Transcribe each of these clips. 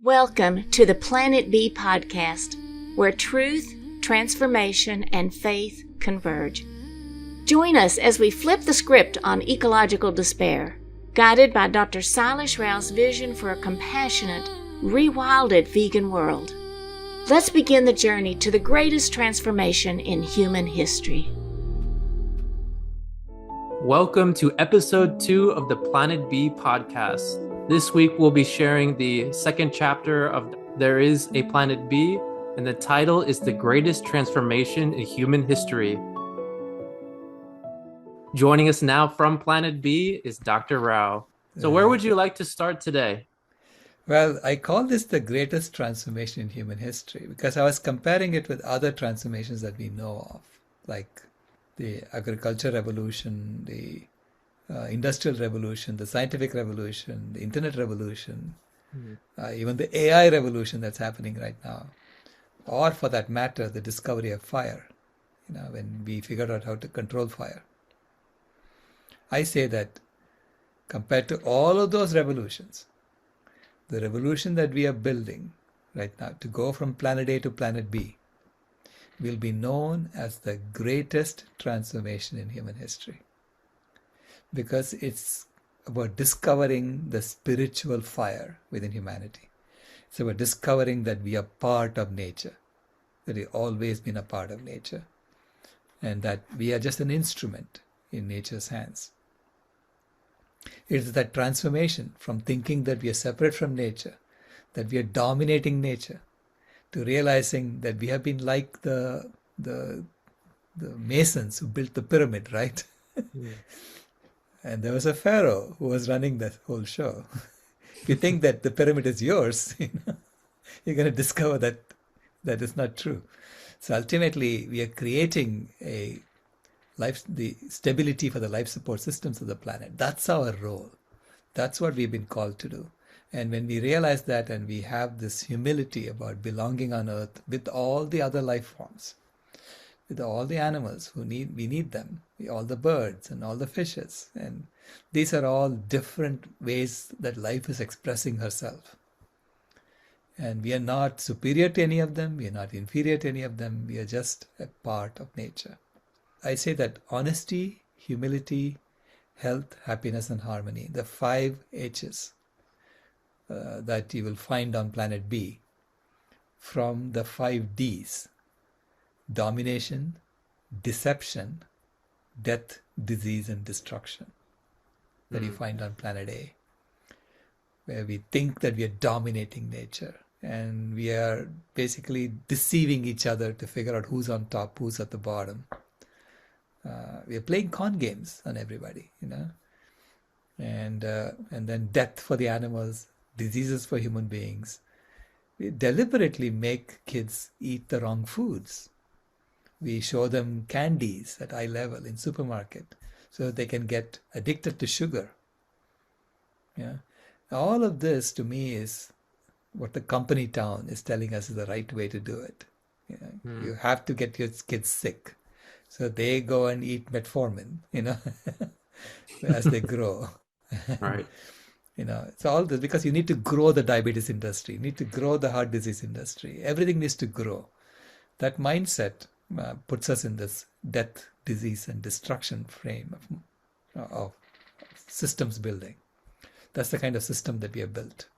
Welcome to the Planet B podcast, where truth, transformation, and faith converge. Join us as we flip the script on ecological despair, guided by Dr. Sailesh Rao's vision for a compassionate, rewilded vegan world. Let's begin the journey to the greatest transformation in human history. Welcome to episode 2 of the Planet B podcast. This week we'll be sharing the second chapter of There Is a Planet B, and the title is The Greatest Transformation in Human History. Joining us now from Planet B is Dr. Rao. So where would you like to start today? Well, I call this the greatest transformation in human history because I was comparing it with other transformations that we know of, like the agriculture revolution, the industrial revolution, the scientific revolution, the internet revolution, even the AI revolution that's happening right now, or for that matter, the discovery of fire, when we figured out how to control fire. I say that compared to all of those revolutions, the revolution that we are building right now to go from planet A to planet B will be known as the greatest transformation in human history. Because it's about discovering the spiritual fire within humanity. It's about discovering that we are part of nature, that we've always been a part of nature, and that we are just an instrument in nature's hands. It's that transformation from thinking that we are separate from nature, that we are dominating nature, to realizing that we have been like the masons who built the pyramid, right? Yeah. And there was a pharaoh who was running that whole show. If you think that the pyramid is yours, you're going to discover that that is not true. So ultimately, we are creating the stability for the life support systems of the planet. That's our role. That's what we've been called to do. And when we realize that and we have this humility about belonging on Earth with all the other life forms, with all the animals we need them, all the birds and all the fishes. And these are all different ways that life is expressing herself. And we are not superior to any of them. We are not inferior to any of them. We are just a part of nature. I say that honesty, humility, health, happiness, and harmony, the 5 H's that you will find on planet B, from the 5 D's: domination, deception, death, disease, and destruction, that you find on planet A, where we think that we are dominating nature and we are basically deceiving each other to figure out who's on top, who's at the bottom. We are playing con games on everybody, and then death for the animals, diseases for human beings. We deliberately make kids eat the wrong foods. We show them candies at eye level in supermarket so that they can get addicted to sugar. Yeah, all of this to me is what the company town is telling us is the right way to do it. You have to get your kids sick, so they go and eat metformin, as they grow. Right. It's all this because you need to grow the diabetes industry, you need to grow the heart disease industry. Everything needs to grow. That mindset puts us in this death, disease, and destruction frame of systems building. That's the kind of system that we have built.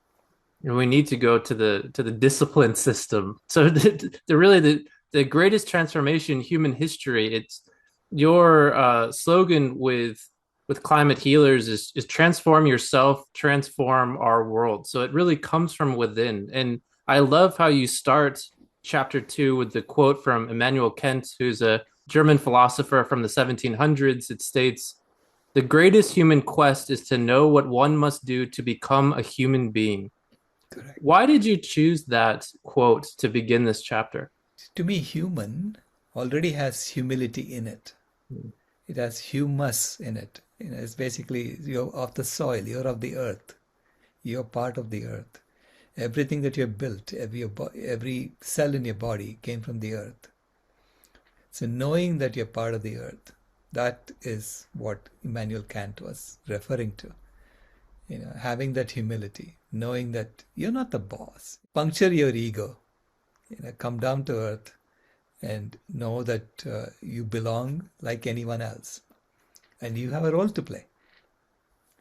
And we need to go to the discipline system. So the greatest transformation in human history. It's your slogan with Climate Healers is transform yourself, transform our world. So it really comes from within. And I love how you start chapter 2 with the quote from Immanuel Kant, who's a German philosopher from the 1700s. It states, "The greatest human quest is to know what one must do to become a human being." Correct. Why did you choose that quote to begin this chapter? To me, human already has humility in it. It has humus in it. It's basically, you're of the soil, you're of the earth. You're part of the earth. Everything that you have built, every cell in your body came from the earth. So knowing that you're part of the earth, that is what Immanuel Kant was referring to. having that humility, knowing that you're not the boss. Puncture your ego, come down to earth and know that you belong like anyone else and you have a role to play,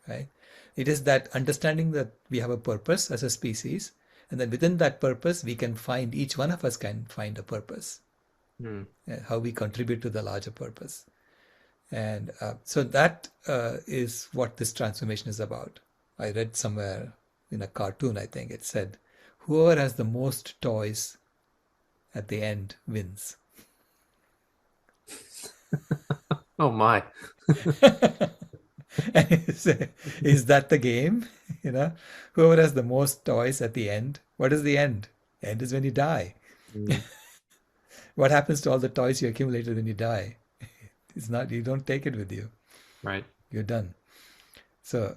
right? It is that understanding that we have a purpose as a species, and then within that purpose, each one of us can find a purpose, how we contribute to the larger purpose. And so that is what this transformation is about. I read somewhere in a cartoon, I think it said, whoever has the most toys at the end wins. Oh my. Is that the game? Whoever has the most toys at the end. What is the end? End is when you die. What happens to all the toys you accumulated when you die? It's not, you don't take it with you. Right. You're done. So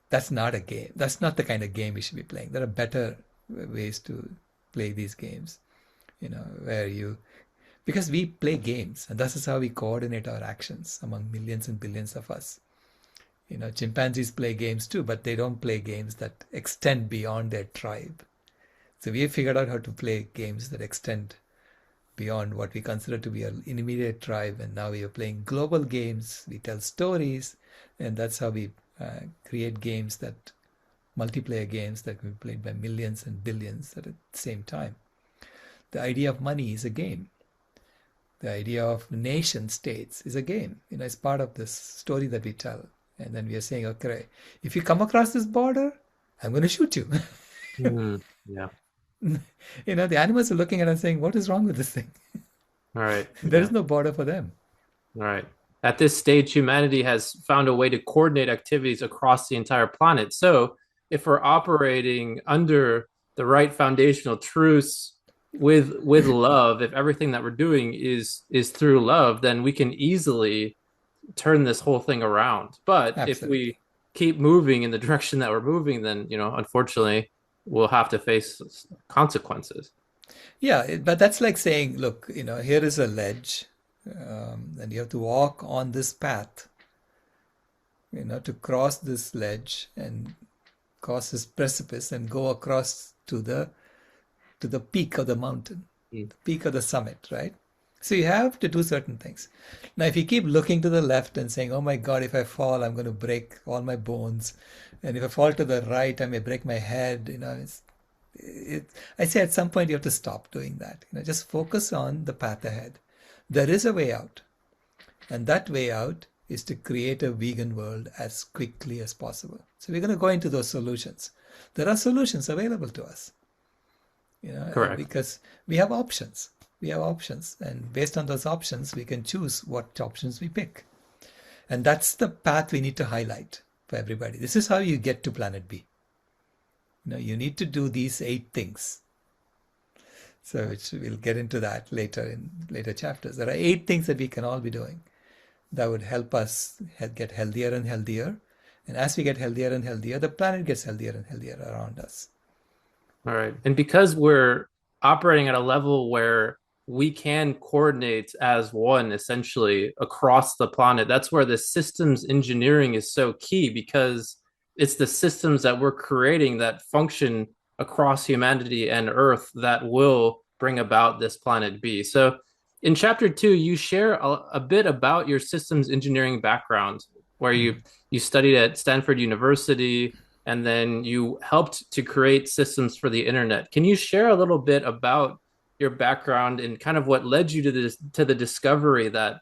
that's not a game. That's not the kind of game we should be playing. There are better ways to play these games, because we play games, and this is how we coordinate our actions among millions and billions of us. Chimpanzees play games too, but they don't play games that extend beyond their tribe. So we have figured out how to play games that extend beyond what we consider to be an immediate tribe, and now we are playing global games. We tell stories, and that's how we create games, that multiplayer games that can be played by millions and billions at the same time. The idea of money is a game. The idea of nation states is a game. It's part of this story that we tell. And then we are saying, okay, if you come across this border, I'm going to shoot you. Yeah. The animals are looking at us saying, what is wrong with this thing? All right. There is no border for them. All right. At this stage, humanity has found a way to coordinate activities across the entire planet. So if we're operating under the right foundational truths with love, if everything that we're doing is through love, then we can easily turn this whole thing around. But Absolutely. If we keep moving in the direction that we're moving, then, unfortunately, we'll have to face consequences. Yeah, but that's like saying, look, here is a ledge, and you have to walk on this path, to cross this ledge and cross this precipice and go across to the peak of the mountain, the peak of the summit, right? So you have to do certain things. Now, if you keep looking to the left and saying, oh my God, if I fall, I'm going to break all my bones. And if I fall to the right, I may break my head. I say at some point you have to stop doing that. Just focus on the path ahead. There is a way out. And that way out is to create a vegan world as quickly as possible. So we're going to go into those solutions. There are solutions available to us. Correct. Because we have options. And based on those options, we can choose what options we pick. And that's the path we need to highlight for everybody. This is how you get to Planet B. You need to do these 8 things. So we'll get into that later in later chapters. There are 8 things that we can all be doing that would help us get healthier and healthier. And as we get healthier and healthier, the planet gets healthier and healthier around us. All right. And because we're operating at a level where we can coordinate as one, essentially, across the planet, that's where the systems engineering is so key, because it's the systems that we're creating that function across humanity and Earth that will bring about this Planet B. So in chapter 2, you share a bit about your systems engineering background, where you studied at Stanford University, and then you helped to create systems for the internet. Can you share a little bit about your background and kind of what led you to the discovery that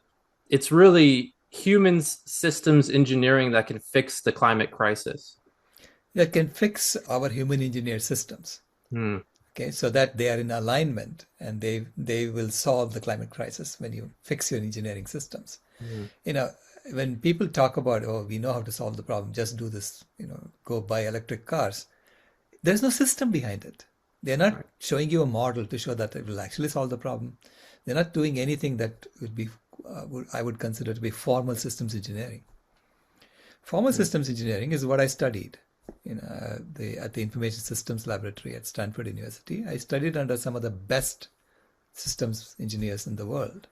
it's really humans systems engineering that can fix the climate crisis? That can fix our human engineered systems. Okay, so that they are in alignment and they will solve the climate crisis when you fix your engineering systems. When people talk about, oh, we know how to solve the problem, just do this, go buy electric cars, there's no system behind it. They're not showing you a model to show that it will actually solve the problem. They're not doing anything that would be, I would consider to be formal systems engineering. Formal systems engineering is what I studied at the Information Systems Laboratory at Stanford University. I studied under some of the best systems engineers in the world.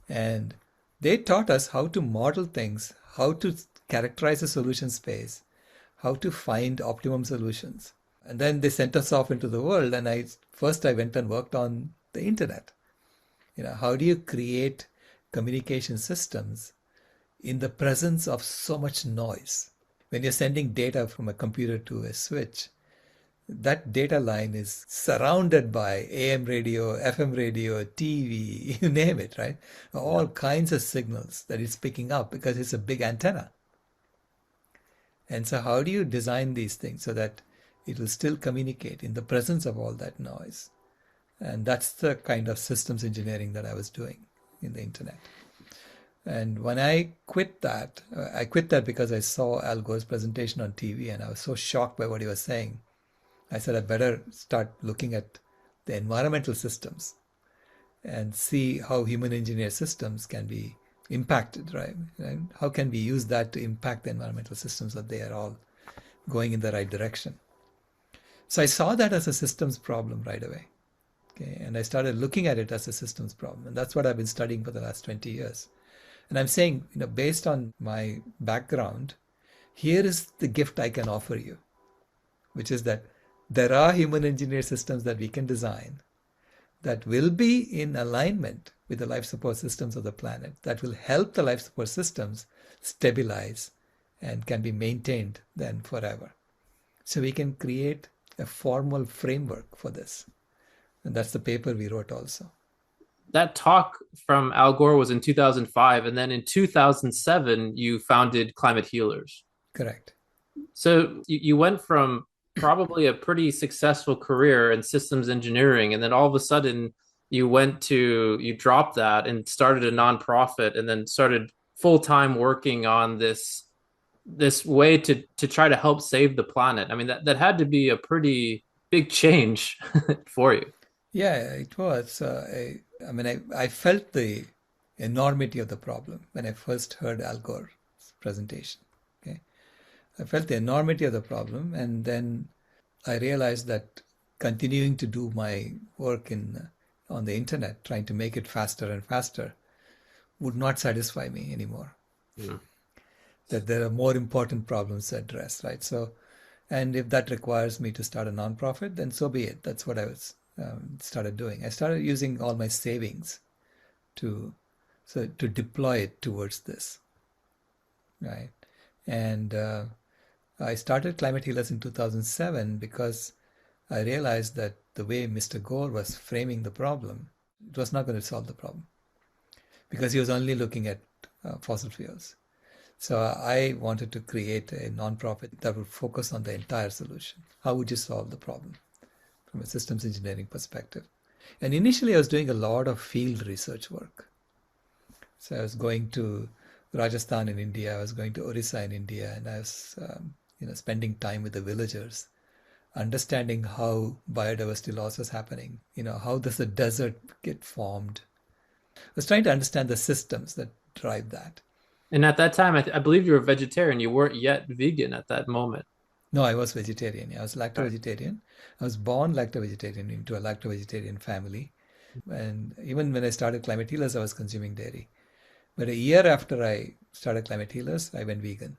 And they taught us how to model things, how to characterize a solution space, how to find optimum solutions. And then they sent us off into the world, and I went and worked on the internet. How do you create communication systems in the presence of so much noise? When you're sending data from a computer to a switch, that data line is surrounded by AM radio, FM radio, TV, you name it, right? All kinds of signals that it's picking up because it's a big antenna. And so how do you design these things so that it will still communicate in the presence of all that noise? And that's the kind of systems engineering that I was doing in the internet. And when I quit that because I saw Al Gore's presentation on TV and I was so shocked by what he was saying. I said, I better start looking at the environmental systems and see how human engineered systems can be impacted, right? And how can we use that to impact the environmental systems that they are all going in the right direction? So I saw that as a systems problem right away. Okay, and I started looking at it as a systems problem. And that's what I've been studying for the last 20 years. And I'm saying, based on my background, here is the gift I can offer you, which is that there are human engineered systems that we can design that will be in alignment with the life support systems of the planet, that will help the life support systems stabilize and can be maintained then forever. So we can create a formal framework for this. And that's the paper we wrote also. That talk from Al Gore was in 2005, and then in 2007, you founded Climate Healers. Correct. So you went from probably a pretty successful career in systems engineering, and then all of a sudden you dropped that and started a nonprofit, and then started full-time working on this way to try to help save the planet. I mean, that had to be a pretty big change for you. Yeah, it was. I felt the enormity of the problem when I first heard Al Gore's presentation. Okay, I felt the enormity of the problem, and then I realized that continuing to do my work on the internet, trying to make it faster and faster, would not satisfy me anymore. Yeah. That there are more important problems to address, right? So, and if that requires me to start a nonprofit, then so be it. That's what I started doing. I started using all my savings to deploy it towards this, right? And I started Climate Healers in 2007 because I realized that the way Mr. Gore was framing the problem, it was not going to solve the problem because he was only looking at fossil fuels. So I wanted to create a nonprofit that would focus on the entire solution. How would you solve the problem from a systems engineering perspective? And initially I was doing a lot of field research work. So I was going to Rajasthan in India, I was going to Orissa in India, and I was spending time with the villagers, understanding how biodiversity loss was happening, how does the desert get formed. I was trying to understand the systems that drive that. And at that time, I believe you were vegetarian. You weren't yet vegan at that moment. No, I was vegetarian. I was lacto-vegetarian. I was born lacto-vegetarian into a lacto-vegetarian family. And even when I started Climate Healers, I was consuming dairy. But a year after I started Climate Healers, I went vegan.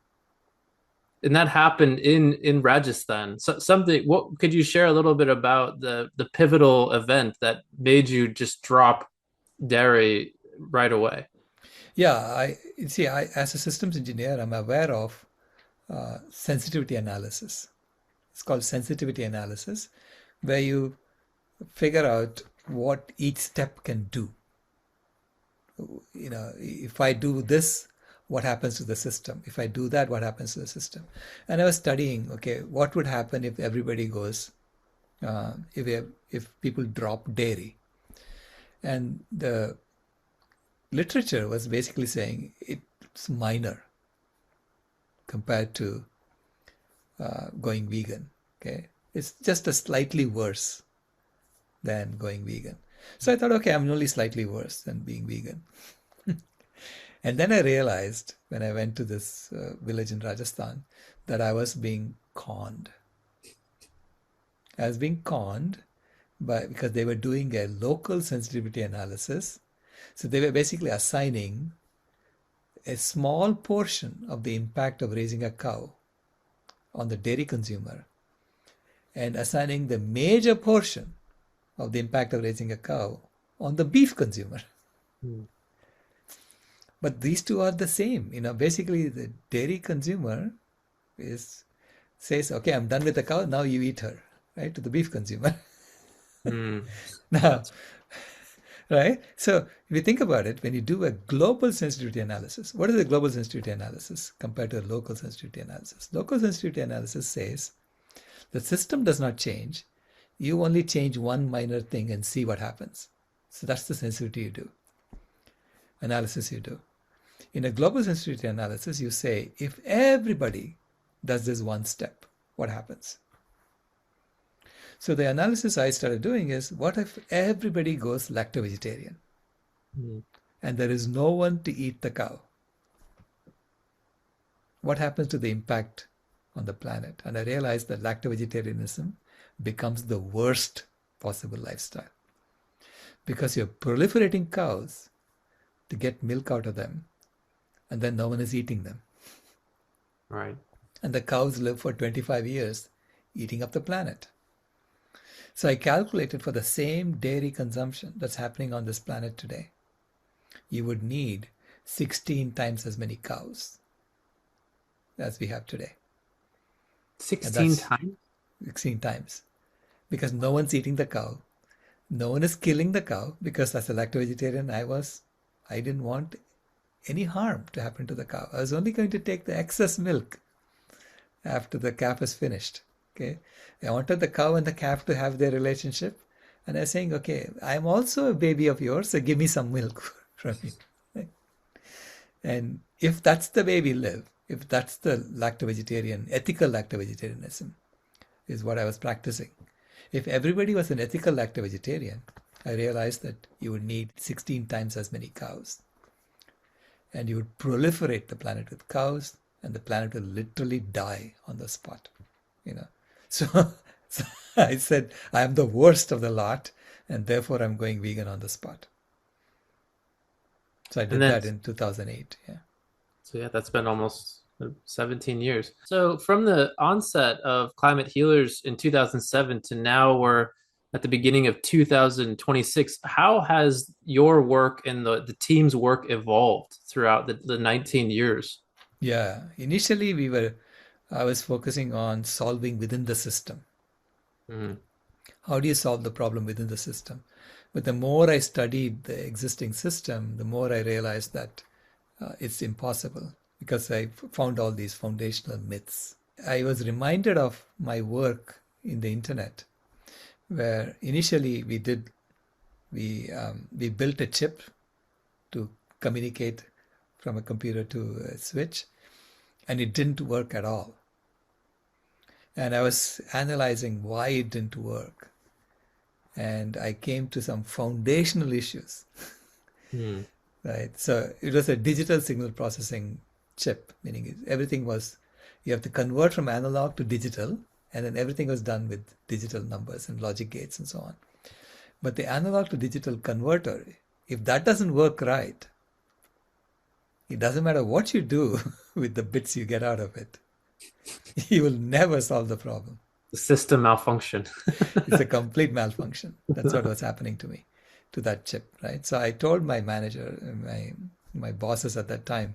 And that happened in Rajasthan. So what could you share a little bit about the pivotal event that made you just drop dairy right away? Yeah, I as a systems engineer, I'm aware of sensitivity analysis. It's called sensitivity analysis, where you figure out what each step can do. If I do this, what happens to the system? If I do that, what happens to the system? And I was studying, okay, what would happen if everybody goes, if people drop dairy? And the literature was basically saying it's minor compared to going vegan. Okay, it's just a slightly worse than going vegan. So I thought, okay, I'm only slightly worse than being vegan. And then I realized when I went to this village in Rajasthan that I was being conned. I was being conned because they were doing a local sensitivity analysis. So they were basically assigning a small portion of the impact of raising a cow on the dairy consumer and assigning the major portion of the impact of raising a cow on the beef consumer. But these two are the same. Basically the dairy consumer says, okay, I'm done with the cow, now you eat her, right? To the beef consumer. Now, right? So if you think about it, when you do a global sensitivity analysis, what is a global sensitivity analysis compared to a local sensitivity analysis? Local sensitivity analysis says the system does not change. You only change one minor thing and see what happens. So that's the sensitivity you do, analysis you do. In a global sensitivity analysis, you say, if everybody does this one step, what happens? So the analysis I started doing is, what if everybody goes lacto-vegetarian and there is no one to eat the cow? What happens to the impact on the planet? And I realized that lacto-vegetarianism becomes the worst possible lifestyle because you're proliferating cows to get milk out of them, and then no one is eating them. Right. And the cows live for 25 years eating up the planet. So I calculated for the same dairy consumption that's happening on this planet today, you would need 16 times as many cows as we have today. 16 times? 16 times. Because no one's eating the cow. No one is killing the cow, because as a lacto-vegetarian, I didn't want any harm to happen to the cow. I was only going to take the excess milk after the calf is finished. Okay, I wanted the cow and the calf to have their relationship, and I was saying, okay, I'm also a baby of yours, so give me some milk from you. Right? And if that's the way we live, if that's the lacto-vegetarian, ethical lacto-vegetarianism is what I was practicing. If everybody was an ethical lacto-vegetarian, I realized that you would need 16 times as many cows. And you would proliferate the planet with cows, and the planet will literally die on the spot. So I said, I am the worst of the lot, and therefore I'm going vegan on the spot. So I did that in 2008. Yeah. So yeah, that's been almost 17 years. So from the onset of Climate Healers in 2007 to now we're at the beginning of 2026, how has your work and the team's work evolved throughout the 19 years? Yeah, initially I was focusing on solving within the system. How do you solve the problem within the system? But the more I studied the existing system, the more I realized that it's impossible, because I found all these foundational myths. I was reminded of my work in the internet, where initially we built a chip to communicate from a computer to a switch, and it didn't work at all. And I was analyzing why it didn't work. And I came to some foundational issues. Right. So it was a digital signal processing chip, meaning everything was, you have to convert from analog to digital, and then everything was done with digital numbers and logic gates and so on. But the analog to digital converter, if that doesn't work right, it doesn't matter what you do with the bits you get out of it, you will never solve the problem. The system malfunction. It's a complete malfunction. That's what was happening to me, to that chip, right? So I told my manager, my bosses at that time,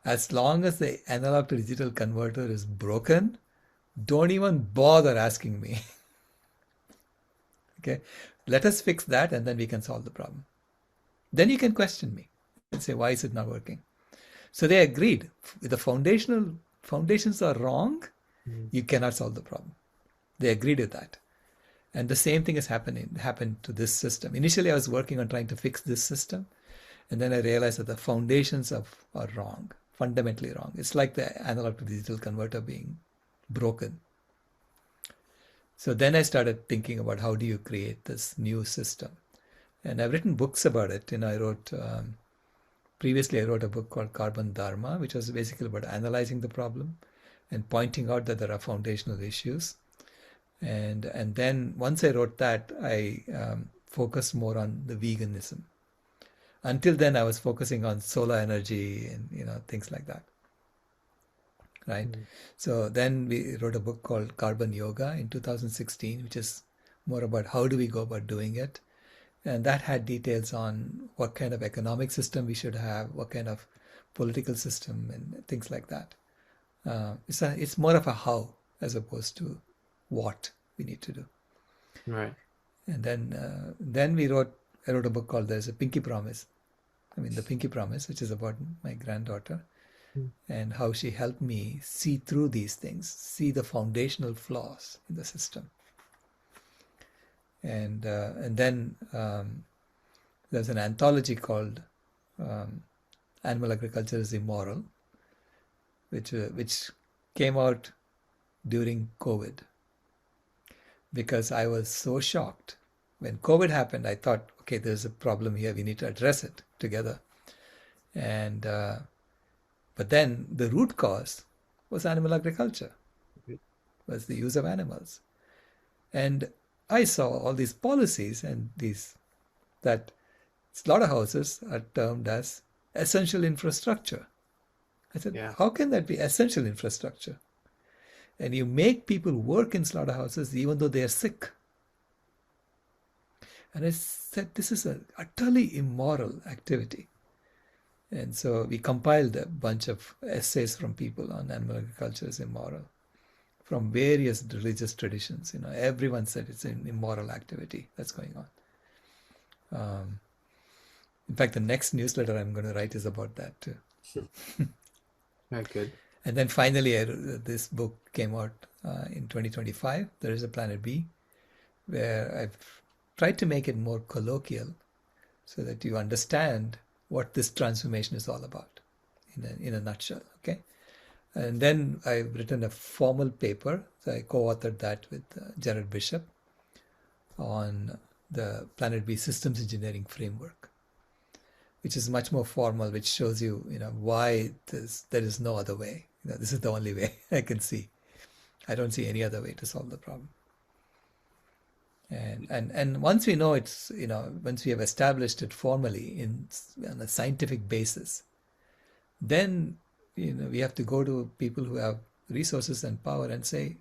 as long as the analog to digital converter is broken, don't even bother asking me. Okay, let us fix that, and then we can solve the problem. Then you can question me and say, why is it not working? So they agreed. If the foundations are wrong, you cannot solve the problem. They agreed with that. And the same thing has happened to this system. Initially, I was working on trying to fix this system, and then I realized that the foundations are wrong, fundamentally wrong. It's like the analog to digital converter being broken. So then I started thinking about, how do you create this new system? And I've written books about it. Previously I wrote a book called Carbon Dharma, which was basically about analyzing the problem and pointing out that there are foundational issues. And then once I wrote that, I focused more on the veganism. Until then, I was focusing on solar energy and things like that. right? So then we wrote a book called Carbon Yoga in 2016, which is more about how do we go about doing it. And that had details on what kind of economic system we should have, what kind of political system, and things like that. It's more of a how as opposed to what we need to do. Right. And then I wrote a book called There's a Pinky Promise. The Pinky Promise, which is about my granddaughter and how she helped me see through these things, see the foundational flaws in the system. And then there's an anthology called Animal Agriculture is Immoral, which came out during COVID, because I was so shocked. When COVID happened, I thought, okay, there's a problem here. We need to address it together. And but then the root cause was animal agriculture, was the use of animals. And I saw all these policies and that slaughterhouses are termed as essential infrastructure. I said, how can that be essential infrastructure? And you make people work in slaughterhouses even though they are sick. And I said, this is an utterly immoral activity. And so we compiled a bunch of essays from people on animal agriculture is immoral, from various religious traditions. Everyone said it's an immoral activity that's going on. In fact, the next newsletter I'm going to write is about that too. Very good. And then finally, this book came out in 2025. There is a Planet B, where I've tried to make it more colloquial so that you understand what this transformation is all about in a nutshell. Okay. And then I've written a formal paper. So I co-authored that with Jared Bishop on the Planet B systems engineering framework, which is much more formal, which shows you, why there is no other way. This is the only way I can see. I don't see any other way to solve the problem. And once we know it's, once we have established it formally on a scientific basis, then, we have to go to people who have resources and power and say,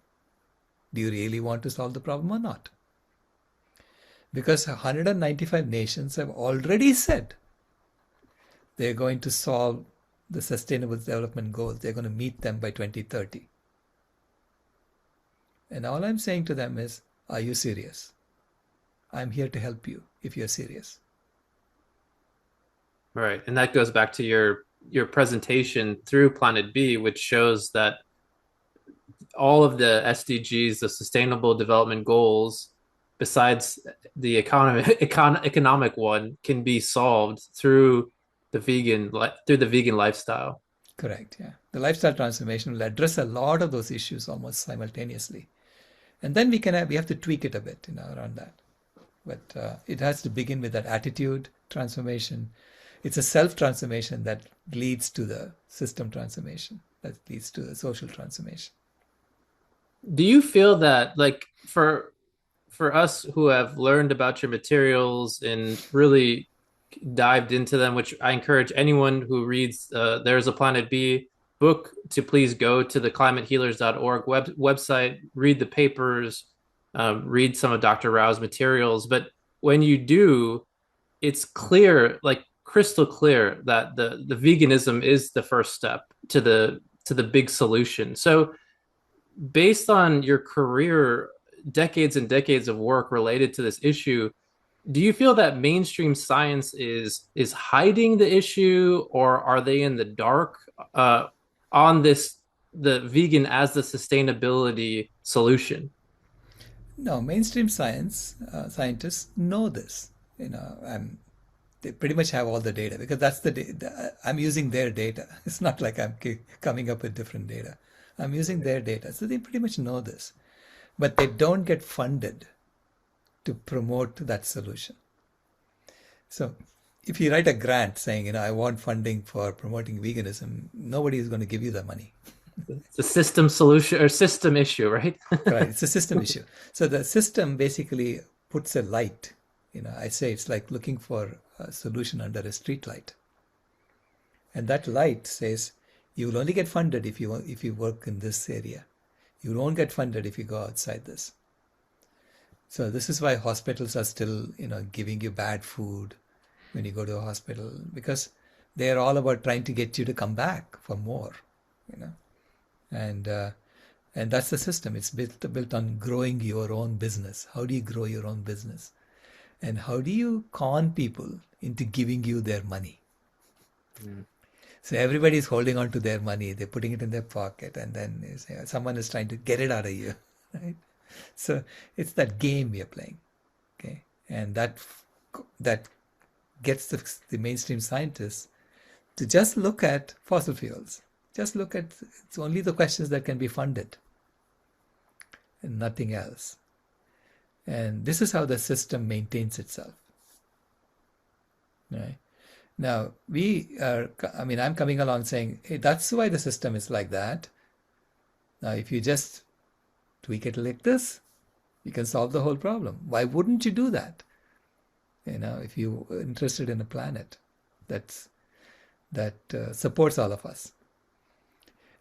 do you really want to solve the problem or not? Because 195 nations have already said they're going to solve the Sustainable Development Goals. They're going to meet them by 2030. And all I'm saying to them is, are you serious? I'm here to help you if you're serious. Right. And that goes back to your presentation through Planet B, which shows that all of the SDGs, the Sustainable Development Goals, besides the economic one, can be solved through the vegan lifestyle. Correct. Yeah. The lifestyle transformation will address a lot of those issues almost simultaneously. And then we have to tweak it a bit, around that. But it has to begin with that attitude transformation. It's a self-transformation that leads to the system transformation, that leads to the social transformation. Do you feel that, like, for us who have learned about your materials and really dived into them, which I encourage anyone who reads There's a Planet B book to please go to the climatehealers.org website, read the papers, read some of Dr. Rao's materials. But when you do, it's clear, like crystal clear, that the veganism is the first step to the big solution. So based on your career, decades and decades of work related to this issue, do you feel that mainstream science is hiding the issue, or are they in the dark on the vegan as the sustainability solution? No, mainstream scientists know this. They pretty much have all the data, because that's the data. I'm using their data. It's not like I'm coming up with different data. I'm using their data. So they pretty much know this. But they don't get funded to promote that solution. So if you write a grant saying, I want funding for promoting veganism, nobody is going to give you the money. It's a system solution or system issue, right? Right. It's a system issue. So the system basically puts a light. I say it's like looking for a solution under a street light. And that light says, You will only get funded if you work in this area. You won't get funded if you go outside this. So this is why hospitals are still, giving you bad food when you go to a hospital, because they are all about trying to get you to come back for more, and that's the system. It's built on growing your own business. How do you grow your own business, and how do you con people into giving you their money? So everybody is holding on to their money. They're putting it in their pocket, and then someone is trying to get it out of you, right? So it's that game we are playing, okay? And that gets the mainstream scientists to just look at fossil fuels. Just look at, it's only the questions that can be funded and nothing else. And this is how the system maintains itself, right? Now, I'm coming along saying, hey, that's why the system is like that. Now, if you just tweak it like this, you can solve the whole problem. Why wouldn't you do that? If you're interested in a planet that supports all of us.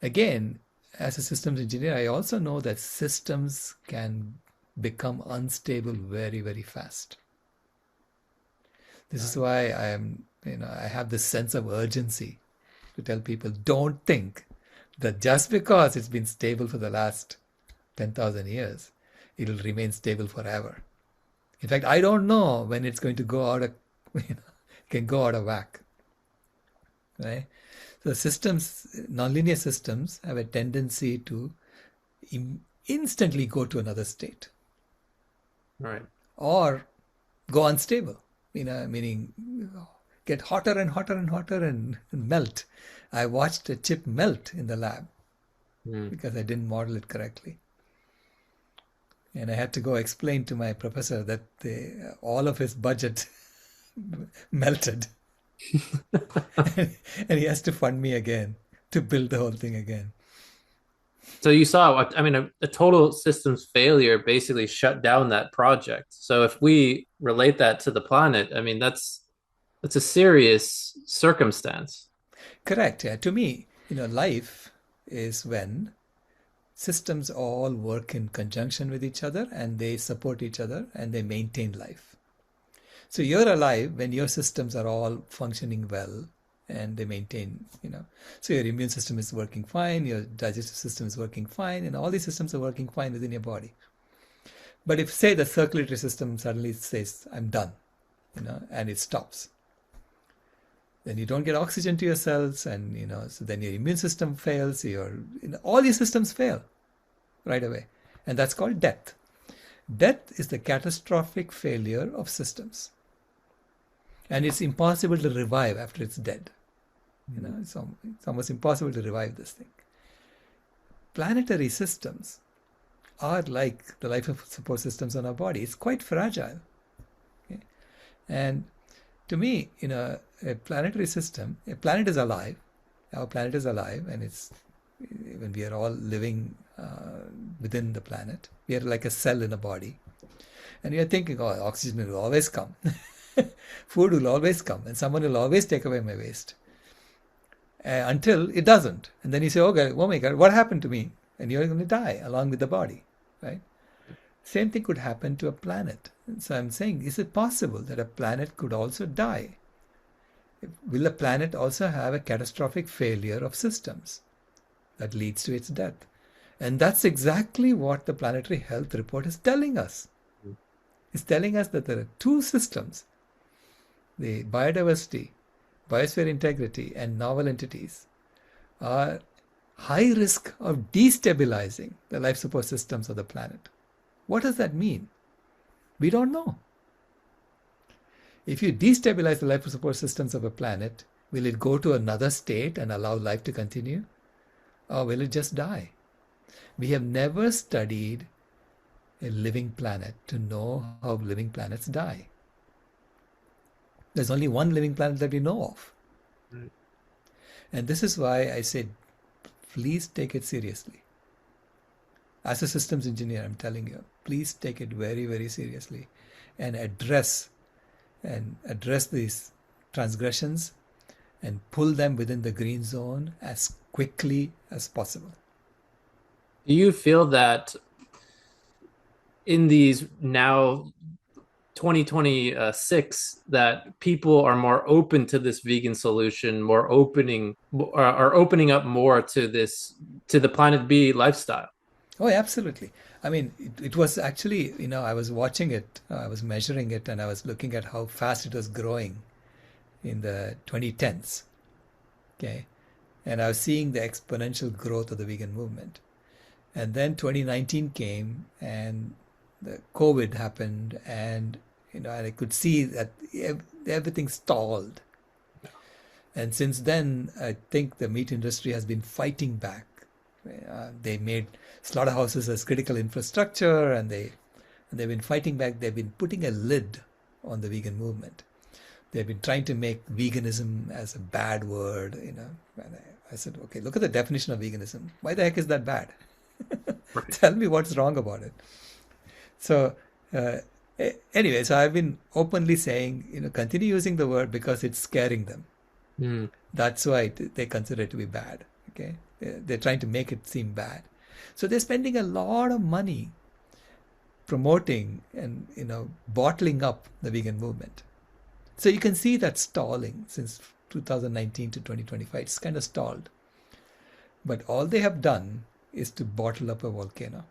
Again, as a systems engineer, I also know that systems can become unstable very, very fast. This is why I have this sense of urgency to tell people, don't think that just because it's been stable for the last 10,000 years, it'll remain stable forever. In fact, I don't know when it's going to go out of, can go out of whack, right? So systems, nonlinear systems have a tendency to instantly go to another state. Right. Or go unstable, meaning get hotter and hotter and hotter and melt. I watched a chip melt in the lab because I didn't model it correctly. And I had to go explain to my professor that all of his budget melted. And he has to fund me again to build the whole thing again. So you saw, a total systems failure basically shut down that project. So if we relate that to the planet, that's a serious circumstance. Correct. Yeah. To me, life is when systems all work in conjunction with each other and they support each other and they maintain life. So you're alive when your systems are all functioning well and they maintain, so your immune system is working fine, your digestive system is working fine, and all these systems are working fine within your body. But if, say, the circulatory system suddenly says, I'm done, and it stops, then you don't get oxygen to your cells, and, so then your immune system fails, all these systems fail right away. And that's called death. Death is the catastrophic failure of systems. And it's impossible to revive after it's dead. It's almost impossible to revive this thing. Planetary systems are like the life support systems on our body. It's quite fragile. Okay? And to me, a planetary system, a planet is alive. Our planet is alive, and when we are all living within the planet, we are like a cell in a body. And we are thinking, oxygen will always come. Food will always come, and someone will always take away my waste. Until it doesn't. And then you say, oh my God, what happened to me? And you're going to die along with the body, right? Same thing could happen to a planet. And so I'm saying, is it possible that a planet could also die? Will a planet also have a catastrophic failure of systems that leads to its death? And that's exactly what the Planetary Health Report is telling us. It's telling us that there are two systems, the biodiversity, biosphere integrity, and novel entities are high risk of destabilizing the life support systems of the planet. What does that mean? We don't know. If you destabilize the life support systems of a planet, will it go to another state and allow life to continue? Or will it just die? We have never studied a living planet to know how living planets die. There's only one living planet that we know of. Right. And this is why I said, please take it seriously. As a systems engineer, I'm telling you, please take it very, very seriously and address these transgressions and pull them within the green zone as quickly as possible. Do you feel that in these now 2026 that people are more open to this vegan solution, more are opening up more to the Planet B lifestyle? Oh, absolutely. I mean, it was actually, I was watching it, I was measuring it, and I was looking at how fast it was growing in the 2010s. Okay. And I was seeing the exponential growth of the vegan movement. And then 2019 came and the COVID happened, and and I could see that everything stalled. And since then, I think the meat industry has been fighting back. They made slaughterhouses as critical infrastructure, and they've been fighting back. They've been putting a lid on the vegan movement. They've been trying to make veganism as a bad word, And I said, okay, look at the definition of veganism. Why the heck is that bad? Right. Tell me what's wrong about it. So anyway, so I've been openly saying, continue using the word because it's scaring them. Mm. That's why they consider it to be bad. Okay, they're trying to make it seem bad. So they're spending a lot of money promoting and bottling up the vegan movement. So you can see that stalling since 2019 to 2025. It's kind of stalled. But all they have done is to bottle up a volcano,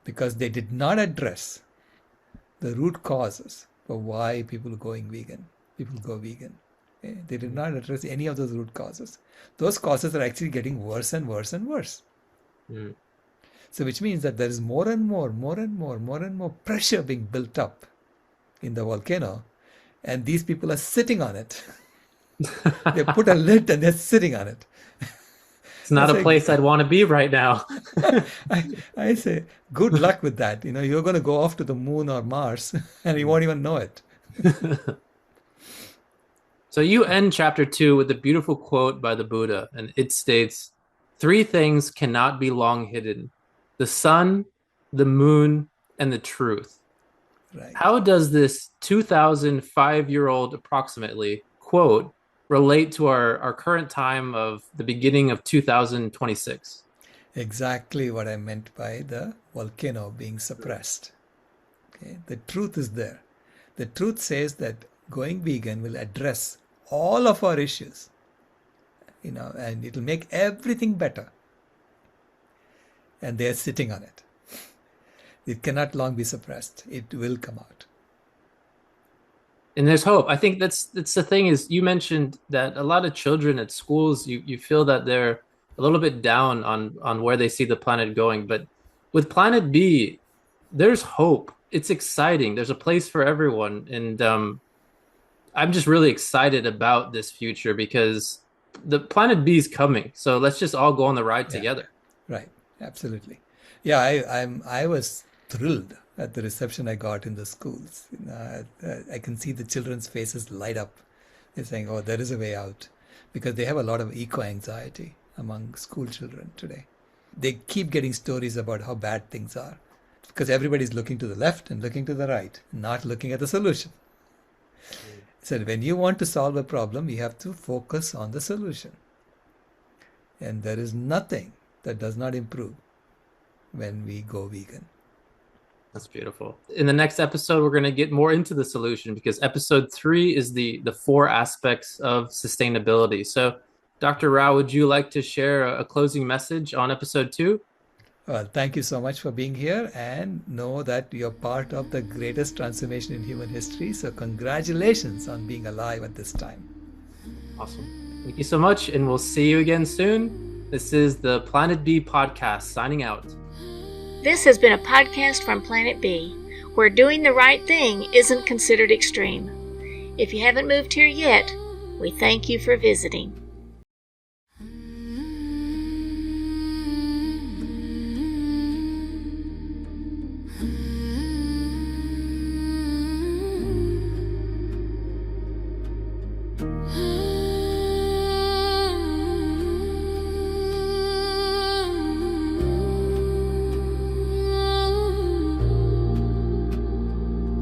because they did not address the root causes for why people go vegan. Okay? They did not address any of those root causes. Those causes are actually getting worse and worse and worse. Mm. So which means that there is more and more pressure being built up in the volcano, and these people are sitting on it. They put a lid and they're sitting on it. It's not a place I'd want to be right now. I say, good luck with that. You're going to go off to the moon or Mars and you won't even know it. So you end chapter 2 with a beautiful quote by the Buddha, and it states, 3 things cannot be long hidden: the sun, the moon, and the truth. Right. How does this 2,005-year-old approximately quote relate to our current time of the beginning of 2026? Exactly what I meant by the volcano being suppressed. Okay? The truth is there. The truth says that going vegan will address all of our issues, and it'll make everything better. And they're sitting on it. It cannot long be suppressed. It will come out. And there's hope. I think that's the thing is, you mentioned that a lot of children at schools, you feel that they're a little bit down on where they see the planet going. But with Planet B, there's hope. It's exciting. There's a place for everyone. And I'm just really excited about this future because the Planet B is coming. So let's just all go on the ride together. Right. Absolutely. Yeah, I was thrilled at the reception I got in the schools. I can see the children's faces light up. They're saying, oh, there is a way out. Because they have a lot of eco-anxiety among school children today. They keep getting stories about how bad things are. Because everybody's looking to the left and looking to the right, not looking at the solution. So when you want to solve a problem, you have to focus on the solution. And there is nothing that does not improve when we go vegan. That's beautiful. In the next episode, we're going to get more into the solution because episode 3 is the 4 aspects of sustainability. So, Dr. Rao, would you like to share a closing message on episode 2? Well, thank you so much for being here, and know that you're part of the greatest transformation in human history. So congratulations on being alive at this time. Awesome. Thank you so much, and we'll see you again soon. This is the Planet B podcast signing out. This has been a podcast from Planet B, where doing the right thing isn't considered extreme. If you haven't moved here yet, we thank you for visiting.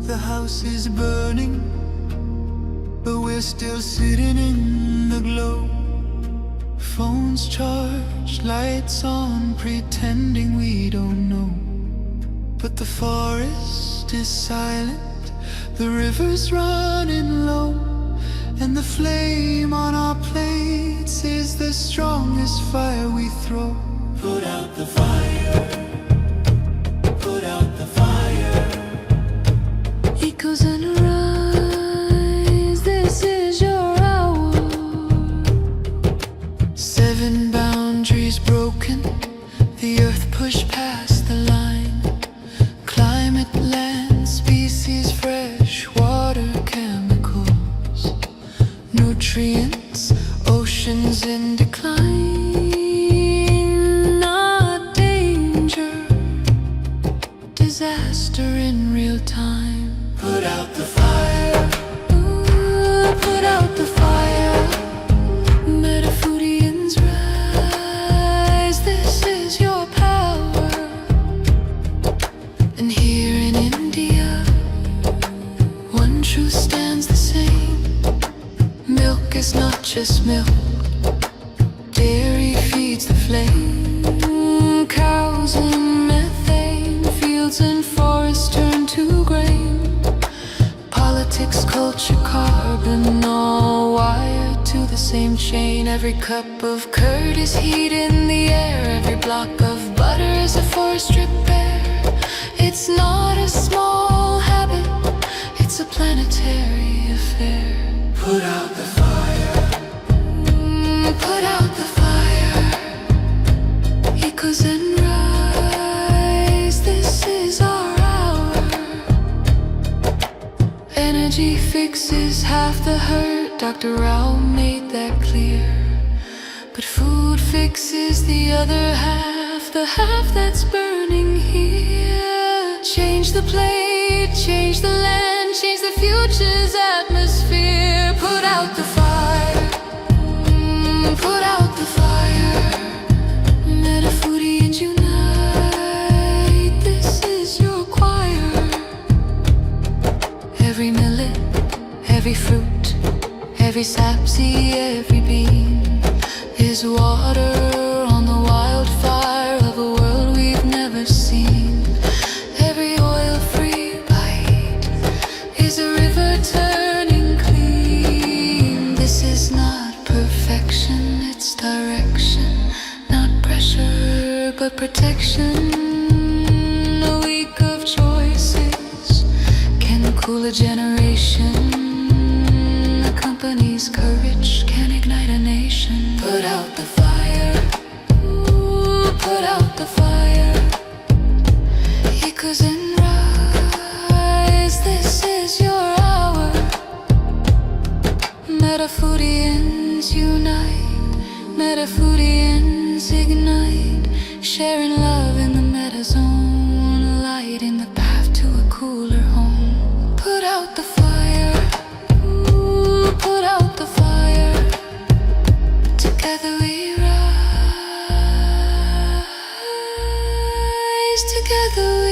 The house is burning, but we're still sitting in the glow. Phones charged, lights on, pretending we don't know. But the forest is silent, the river's running low, and the flame on our plates is the strongest fire we throw. Put out the fire, put out the fire. Echoes and rise, this is your hour. 7 boundaries broken, the earth pushed past the line. Climate, land, species, fresh water, chemicals, nutrients, oceans in decline. Not danger, disaster in real time. Put out the fire, ooh, put out the fire. Metafoodians rise, this is your power. And here in India, one truth stands the same. Milk is not just milk, dairy feeds the flame. Cows and methane, fields and forests turn to grain. Politics, culture, carbon, all wired to the same chain. Every cup of curd is heat in the air, every block of butter is a forest repair. It's not a small habit, it's a planetary affair. Put out the fire, put out the fire. Echoes and rise, this is our hour. Energy fixes half the hurt, Dr. Rao made that clear. But food fixes the other half, the half that's burning here. Change the plate, change the land, change the future's atmosphere. Put out the fire, put out the fire. Metafoodians unite, this is your choir. Every millet, every fruit, every sapseed, every bean is water on the wildfire of a world we've never seen. Every oil-free bite is a river turning clean. This is not perfection, it's direction. Not pressure, but protection. A week of choices can cool a generation. A company's courage can ignite a nation. Put out the fire, ooh, put out the fire. Echoes and rise, this is your hour. Metafoodians unite, Metafoodians ignite, sharing love in the metazone, lighting the path to a cooler home. Put out the fire, ooh, put out the fire. Together we rise, together we